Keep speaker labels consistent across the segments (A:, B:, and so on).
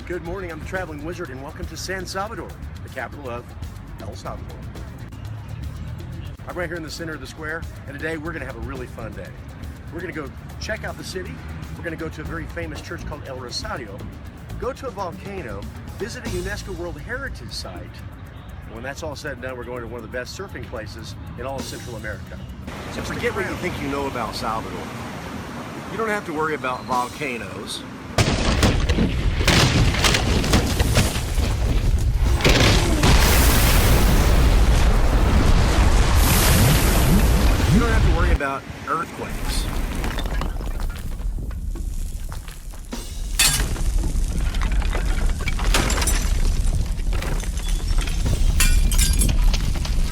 A: Good morning, I'm the Traveling Wizard, and welcome to San Salvador, the capital of El Salvador. I'm right here in the center of the square, and today we're going to have a really fun day. We're going to go check out the city. We're going to go to a very famous church called El Rosario, go to a volcano, visit a UNESCO World Heritage Site. When that's all said and done, we're going to one of the best surfing places in all of Central America. So forget what you think you know about Salvador. You don't have to worry about volcanoes. You don't have to worry about earthquakes.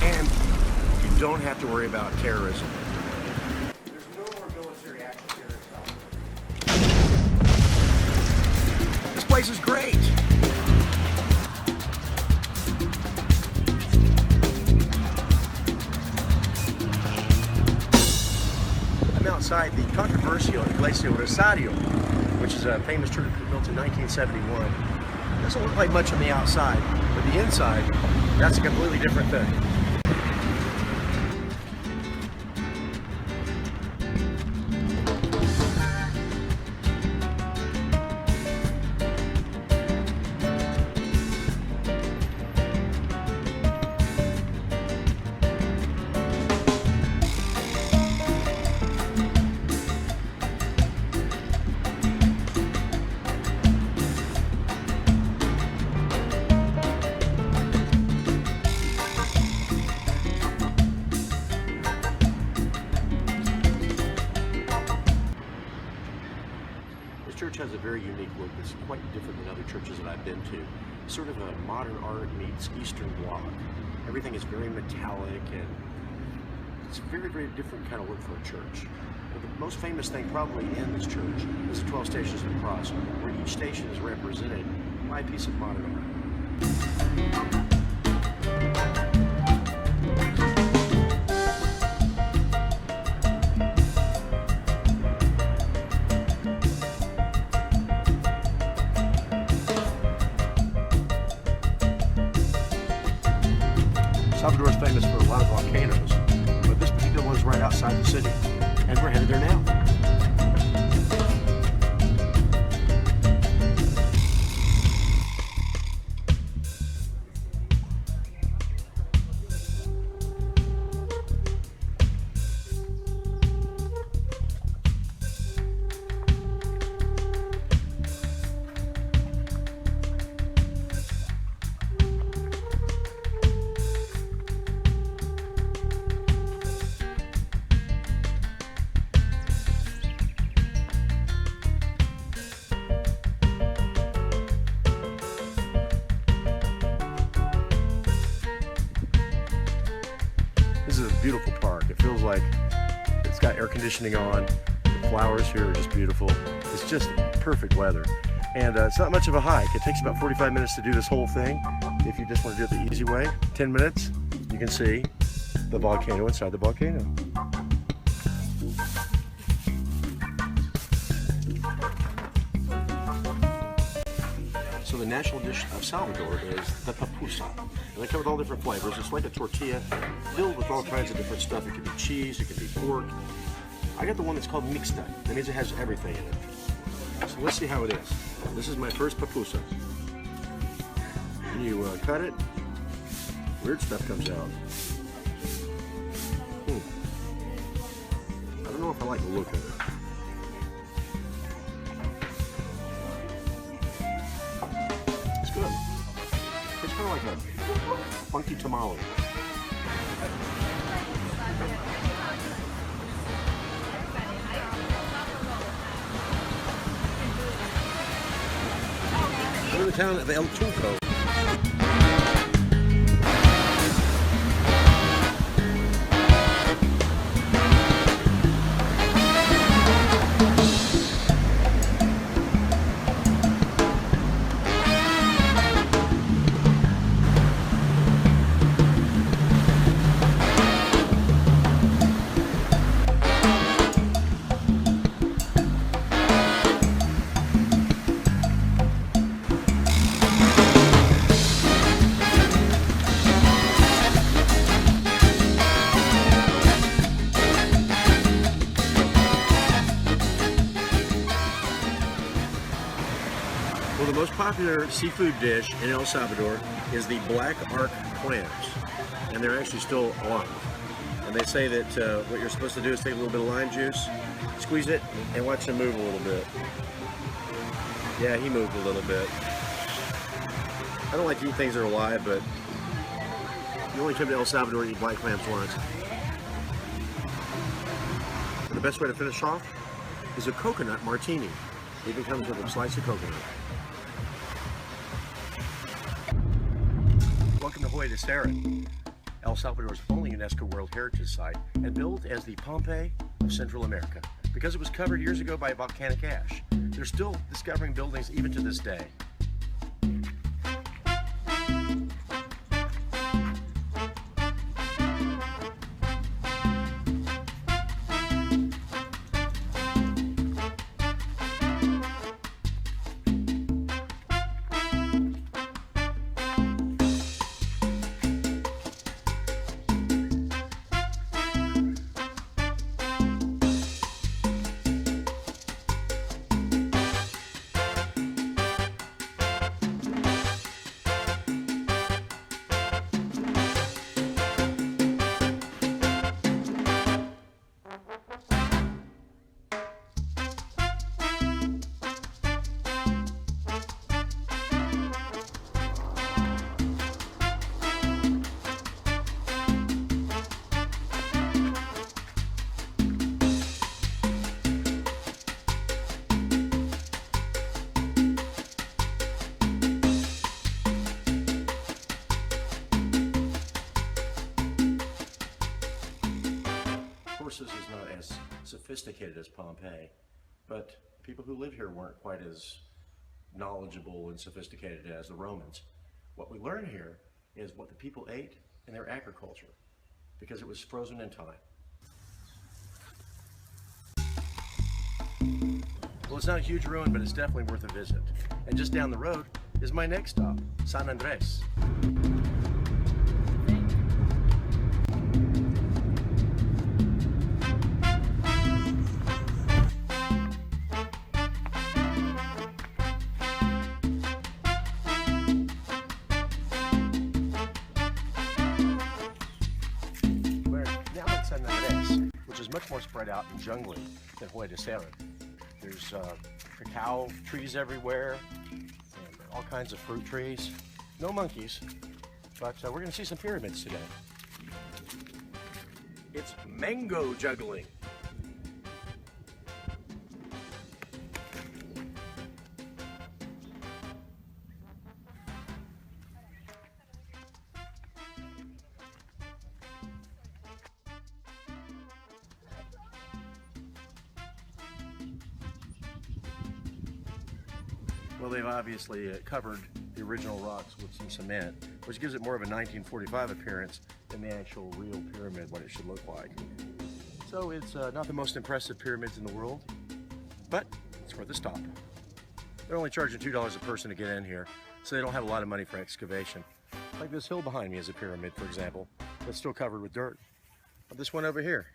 A: And you don't have to worry about terrorism. There's no more military action here in Salvador. This place is great. Outside the controversial Iglesia Rosario, which is a famous church built in 1971. It doesn't look like much on the outside, but the inside, that's a completely different thing. This church has a very unique look. It's quite different than other churches that I've been to. Sort of a modern art meets Eastern Bloc. Everything is very metallic, and it's a very, very different kind of look for a church. But the most famous thing probably in this church is the 12 Stations of the Cross, where each station is represented by a piece of modern art. Salvador is famous for a lot of volcanoes, but this particular one is right outside the city, and we're headed there now. This is a beautiful park. It feels like it's got air conditioning on. The flowers here are just beautiful. It's just perfect weather. And it's not much of a hike. It takes about 45 minutes to do this whole thing. If you just want to do it the easy way, 10 minutes, you can see the volcano inside the volcano. So the national dish of Salvador is the pupusa. And they come with all different flavors. It's like a tortilla filled with all kinds of different stuff. It could be cheese, it could be pork. I got the one that's called mixta. That means it has everything in it. So let's see how it is. This is my first pupusa. When you cut it, weird stuff comes out. I don't know if I like the look of it. Good. It's kind of like a funky tamale. We're in the town of El Turco. popular seafood dish in El Salvador is the black arc clams, and they're actually still alive. And they say that what you're supposed to do is take a little bit of lime juice, squeeze it, and watch them move a little bit. Yeah, he moved a little bit. I don't like to eat things that are alive, but you only come to El Salvador and eat black clams once. And the best way to finish off is a coconut martini. It even comes with a slice of coconut. Welcome to Joya de Ceren, El Salvador's only UNESCO World Heritage Site, and billed as the Pompeii of Central America because it was covered years ago by volcanic ash. They're still discovering buildings even to this day. This is not as sophisticated as Pompeii, but people who live here weren't quite as knowledgeable and sophisticated as the Romans. What we learn here is what the people ate in their agriculture, because it was frozen in time. Well, it's not a huge ruin, but it's definitely worth a visit. And just down the road is my next stop, San Andres. Which is much more spread out and jungly than Joya de Ceren. There's cacao trees everywhere and all kinds of fruit trees. No monkeys, but we're going to see some pyramids today. It's mango juggling. Well, they've obviously covered the original rocks with some cement, which gives it more of a 1945 appearance than the actual real pyramid, what it should look like. So it's not the most impressive pyramids in the world, but it's worth a stop. They're only charging $2 a person to get in here, so they don't have a lot of money for excavation. Like this hill behind me is a pyramid, for example, that's still covered with dirt. But this one over here.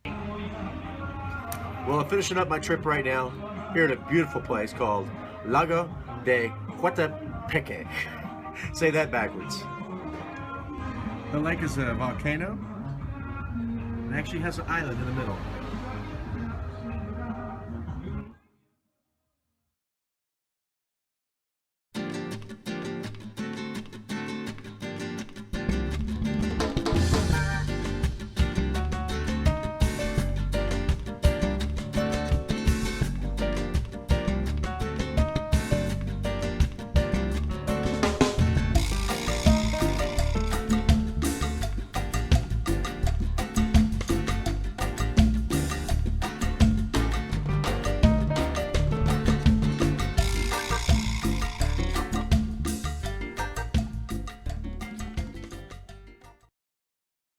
A: Well, I'm finishing up my trip right now here in a beautiful place called Lago de Coatepeque. Say that backwards. The lake is a volcano. It actually has an island in the middle.